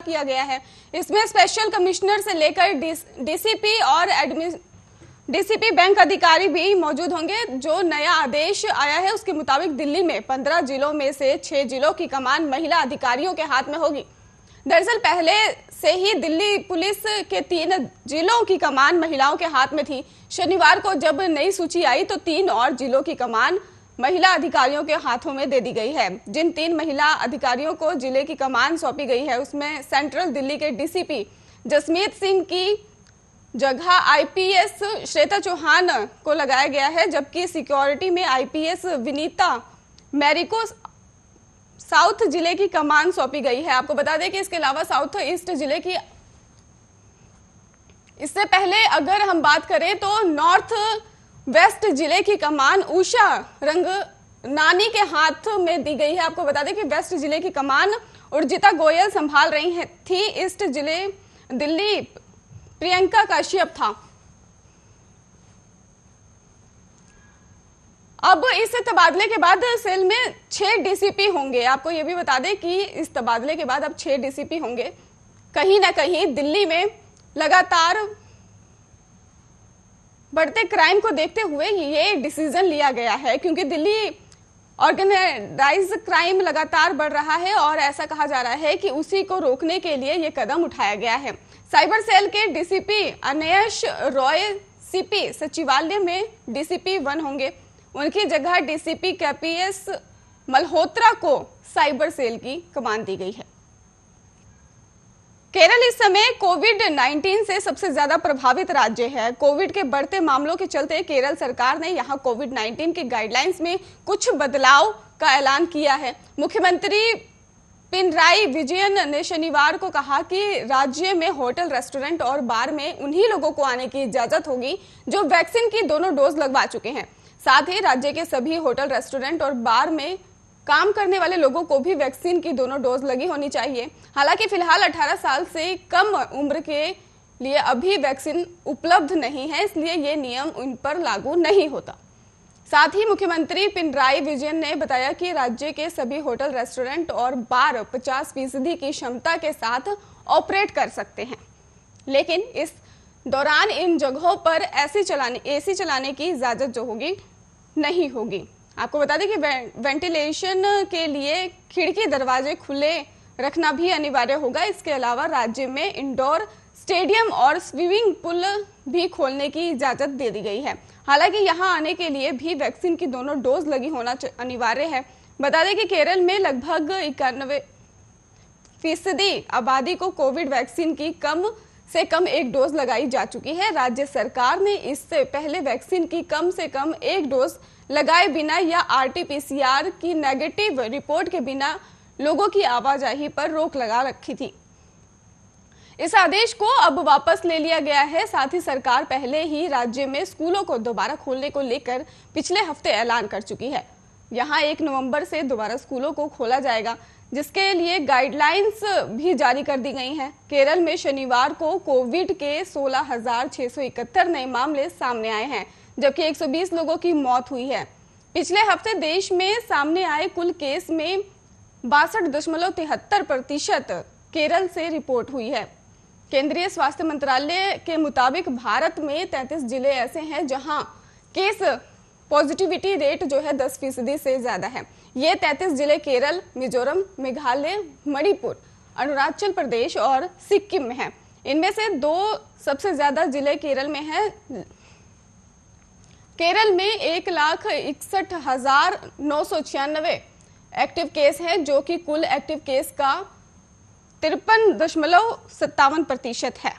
किया गया है। इसमें स्पेशल कमिश्नर से लेकर डीसीपी और डीसीपी बैंक अधिकारी भी मौजूद होंगे। जो नया आदेश आया है उसके मुताबिक दिल्ली में 15 जिलों में से 6 जिलों की कमान महिला अधिकारियों के हाथ में होगी। दरअसल पहले से ही दिल्ली पुलिस के 3 जिलों की कमान महिलाओं के हाथ में थी। शनिवार को जब नई सूची आई तो 3 और जिलों की कमान महिला अधिकारियों के हाथों में दे दी गई है। जिन 3 महिला अधिकारियों को जिले की कमान सौंपी गई है उसमें सेंट्रल दिल्ली के डीसीपी जसमीत सिंह की जगह आईपीएस श्वेता चौहान को लगाया गया है, जबकि सिक्योरिटी में आईपीएस विनीता मैरी को साउथ जिले की कमान सौंपी गई है। आपको बता दें कि इसके अलावा साउथ ईस्ट जिले की, इससे पहले अगर हम बात करें तो नॉर्थ वेस्ट जिले की कमान उषा रंगनानी के हाथ में दी गई है। आपको बता दें कि वेस्ट जिले की कमान उर्जिता गोयल संभाल रही थी। ईस्ट जिले दिल्ली प्रियंका काश्यप था। अब इस तबादले के बाद सेल में 6 डीसीपी होंगे। आपको यह भी बता दें कि इस तबादले के बाद अब 6 डीसीपी होंगे। कहीं ना कहीं दिल्ली में लगातार बढ़ते क्राइम को देखते हुए ये डिसीजन लिया गया है, क्योंकि दिल्ली ऑर्गेनाइज क्राइम लगातार बढ़ रहा है और ऐसा कहा जा रहा है कि उसी को रोकने के लिए ये कदम उठाया गया है। साइबर सेल के डीसीपी अनयश रॉय सीपी सचिवालय में डीसीपी 1 होंगे। उनकी जगह डीसीपी केपीएस मल्होत्रा को साइबर सेल की कमान दी गई है। केरल इस समय कोविड-19 से सबसे ज्यादा प्रभावित राज्य है। कोविड के बढ़ते मामलों के चलते केरल सरकार ने यहां कोविड-19 के गाइडलाइंस में कुछ बदलाव का ऐलान किया है। मुख्यमंत्री पिनराई विजयन ने शनिवार को कहा कि राज्य में होटल, रेस्टोरेंट और बार में उन्हीं लोगों को आने की इजाजत होगी जो वैक्सीन की दोनों डोज लगवा चुके हैं। साथ ही राज्य के सभी होटल, रेस्टोरेंट और बार में काम करने वाले लोगों को भी वैक्सीन की दोनों डोज लगी होनी चाहिए। हालांकि फिलहाल 18 साल से कम उम्र के लिए अभी वैक्सीन उपलब्ध नहीं है, इसलिए ये नियम उन पर लागू नहीं होता। साथ ही मुख्यमंत्री पिनराई विजयन ने बताया कि राज्य के सभी होटल, रेस्टोरेंट और बार 50% की क्षमता के साथ ऑपरेट कर सकते हैं, लेकिन इस दौरान इन जगहों पर एसी चलाने की इजाजत जो होगी नहीं होगी। आपको बता दें कि वेंटिलेशन के लिए खिड़की दरवाजे खुले रखना भी अनिवार्य होगा। इसके अलावा राज्य में इंडोर स्टेडियम और स्विमिंग पूल भी खोलने की इजाजत दे दी गई है। हालांकि यहां आने के लिए भी वैक्सीन की दोनों डोज लगी होना अनिवार्य है। बता दें कि केरल में लगभग 91% आबादी को कोविड वैक्सीन की कम से कम 1 डोज लगाई जा चुकी है। राज्य सरकार ने इससे पहले वैक्सीन की कम से कम 1 डोज लगाए बिना या आरटी-पीसीआर की नेगेटिव रिपोर्ट के बिना लोगों की आवाजाही पर रोक लगा रखी थी। इस आदेश को अब वापस ले लिया गया है। साथ ही सरकार पहले ही राज्य में स्कूलों को दोबारा खोलने को लेकर पिछले हफ्ते ऐलान कर चुकी है। यहां 1 नवंबर से दोबारा स्कूलों को खोला जाएगा, जिसके लिए गाइडलाइंस भी जारी कर दी गई हैं। केरल में शनिवार को कोविड के 16,671 नए मामले सामने आए हैं, जबकि 120 लोगों की मौत हुई है। पिछले हफ्ते देश में सामने आए कुल केस में 62.73% केरल से रिपोर्ट हुई है। केंद्रीय स्वास्थ्य मंत्रालय के मुताबिक भारत में 33 जिले ऐसे हैं जहां केस पॉजिटिविटी रेट जो है 10% से ज्यादा है। ये 33 जिले केरल, मिजोरम, मेघालय, मणिपुर, अरुणाचल प्रदेश और सिक्किम में हैं। इनमें से 2 सबसे ज्यादा जिले केरल में हैं। केरल में 1,61,996 एक्टिव केस है, जो कि कुल एक्टिव केस का 53.57% है।